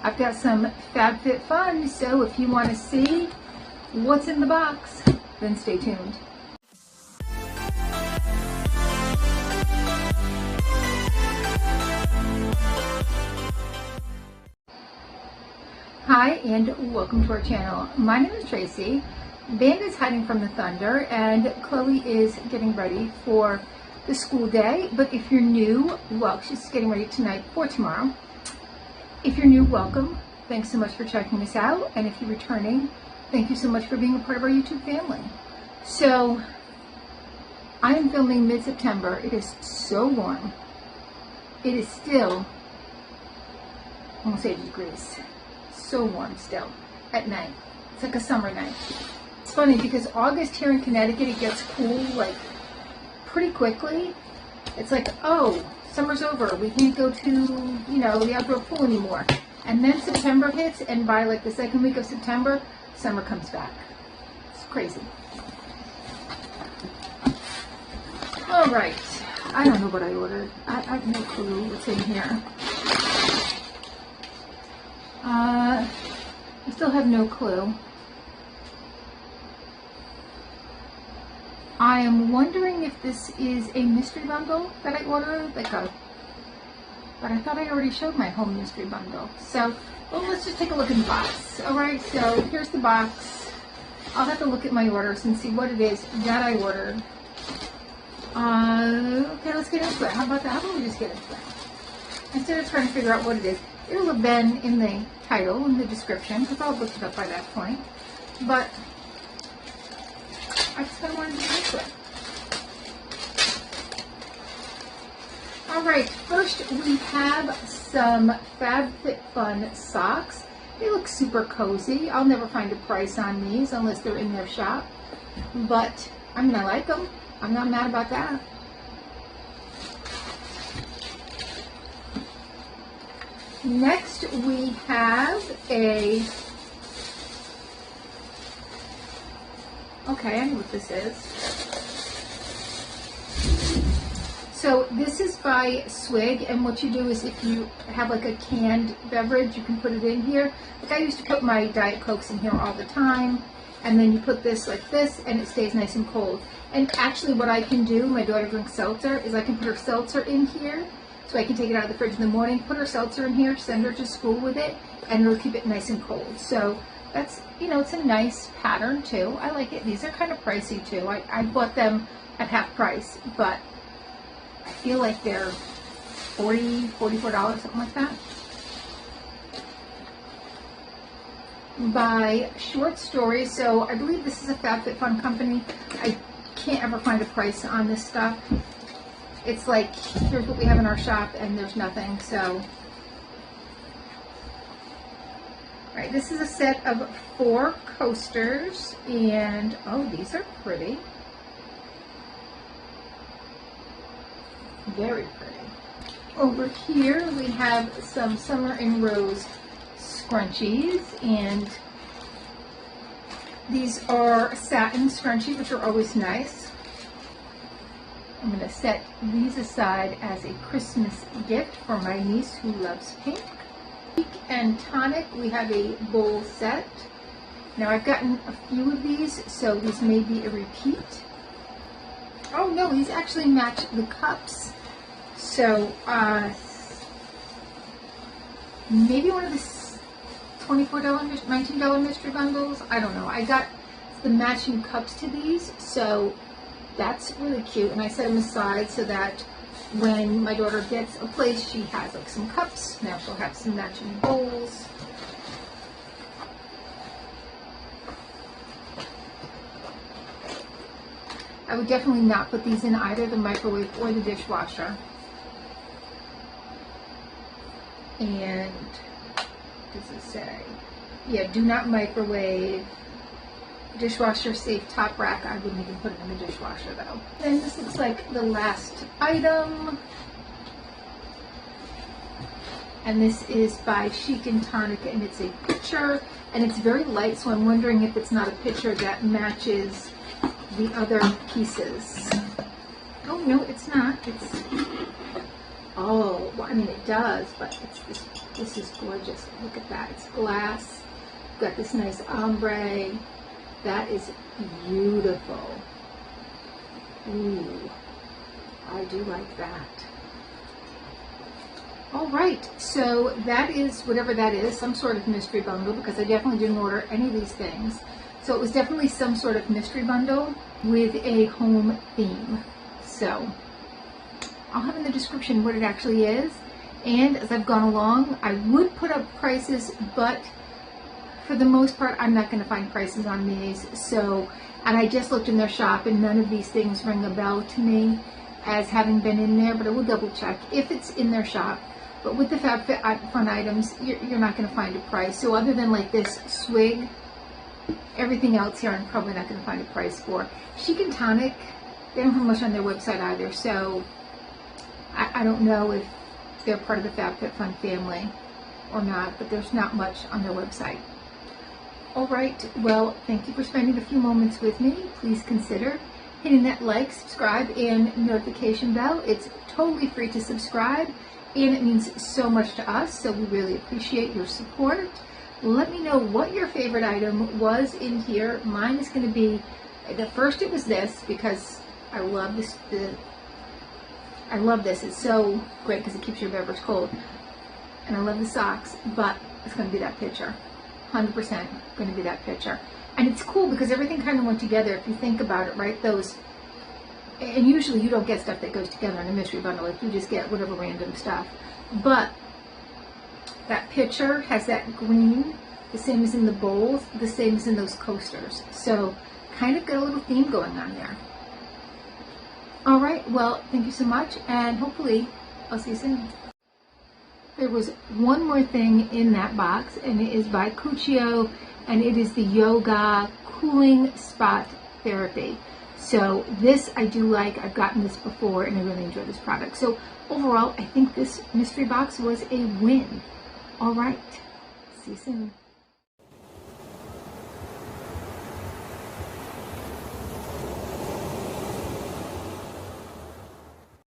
I've got some Fabfitfun, so if you want to see what's in the box, then stay tuned. Hi and welcome to our channel. My name is Tracy. Bandit's hiding from the thunder and Chloe is getting ready for the school day. But if you're new, well, she's getting ready tonight for tomorrow. If you're new, welcome. Thanks so much for checking us out. And if you're returning, thank you so much for being a part of our YouTube family. So I am filming mid-September. It is so warm. It is still almost 80 degrees. So warm still at night. It's like a summer night. It's funny because August here in Connecticut, it gets cool like pretty quickly. It's like, oh, summer's over. We can't go to, the outdoor pool anymore. And then September hits, and by like the second week of September, summer comes back. It's crazy. All right. I don't know what I ordered. I have no clue what's in here. I still have no clue. I am wondering if this is a mystery bundle that I ordered, but I thought I already showed my home mystery bundle. So, well, let's just take a look in the box. All right, so here's the box. I'll have to look at my orders and see what it is that I ordered. Okay, let's get into it. How about that? How about we just get into it? Instead of trying to figure out what it is, it'll have been in the title, in the description, because I'll look it up by that point. But I just kind of wanted to get into it. Alright, first we have some Fabfitfun socks. They look super cozy. I'll never find a price on these unless they're in their shop. But, I mean, I like them. I'm not mad about that. Next we have a... Okay, I know what this is. So this is by Swig, and what you do is if you have like a canned beverage, you can put it in here. Like I used to put my Diet Cokes in here all the time, and then you put this like this, and it stays nice and cold. And actually what I can do, my daughter drinks seltzer, is I can put her seltzer in here, so I can take it out of the fridge in the morning, put her seltzer in here, send her to school with it, and it'll keep it nice and cold. So that's, it's a nice pattern too. I like it. These are kind of pricey too. I bought them at half price, but I feel like they're $40, $44, something like that. By Short Story. So I believe this is a Fabfitfun company. I can't ever find a price on this stuff. It's like, here's what we have in our shop, and there's nothing, so. Alright, this is a set of 4 coasters, and, oh, these are pretty. Very pretty. Over here, we have some Summer in Rose scrunchies, and these are satin scrunchies, which are always nice. I'm going to set these aside as a Christmas gift for my niece who loves pink. And tonic, we have a bowl set. Now I've gotten a few of these, so these may be a repeat. Oh no, these actually match the cups. So, maybe one of the $24, $19 mystery bundles. I don't know. I got the matching cups to these, so that's really cute, and I set them aside so that when my daughter gets a place, she has like some cups. Now she'll have some matching bowls. I would definitely not put these in either the microwave or the dishwasher. And what does it say? Yeah, do not microwave. Dishwasher safe top rack. I wouldn't even put it in the dishwasher though. Then this looks like the last item. And this is by Chic and Tonic, and it's a pitcher, and it's very light, so I'm wondering if it's not a pitcher that matches the other pieces. Oh no, it's not. It's, oh, well, I mean it does, but it's this This is gorgeous. Look at that. It's glass. Got this nice ombre. That is beautiful. Ooh, I do like that. All right, so that is whatever that is, some sort of mystery bundle, because I definitely didn't order any of these things. So it was definitely some sort of mystery bundle with a home theme. So I'll have in the description what it actually is. And as I've gone along, I would put up prices, but for the most part, I'm not going to find prices on these. So, and I just looked in their shop, and none of these things ring a bell to me as having been in there, but I will double check if it's in their shop. But with the Fabfitfun items, you're not going to find a price. So other than like this swig, everything else here I'm probably not going to find a price for. Chic and Tonic, they don't have much on their website either, so I don't know if they're part of the Fabfitfun family or not, but there's not much on their website. All right, well, thank you for spending a few moments with me. Please consider hitting that like, subscribe, and notification bell. It's totally free to subscribe, and it means so much to us, so we really appreciate your support. Let me know what your favorite item was in here. Mine is going to be, at first it was this, because I love this. I love this. It's so great because it keeps your beverage cold. And I love the socks, but it's going to be that picture. 100% going to be that picture. And it's cool because everything kind of went together if you think about it, right? Those, and usually you don't get stuff that goes together in a mystery bundle. Like you just get whatever random stuff. But that picture has that green, the same as in the bowls, the same as in those coasters. So kind of got a little theme going on there. All right, well, thank you so much, and hopefully I'll see you soon. There was one more thing in that box, and it is by Cuccio, and it is the Yoga Cooling Spot Therapy. So this I do like. I've gotten this before, and I really enjoy this product. So overall, I think this mystery box was a win. All right, see you soon.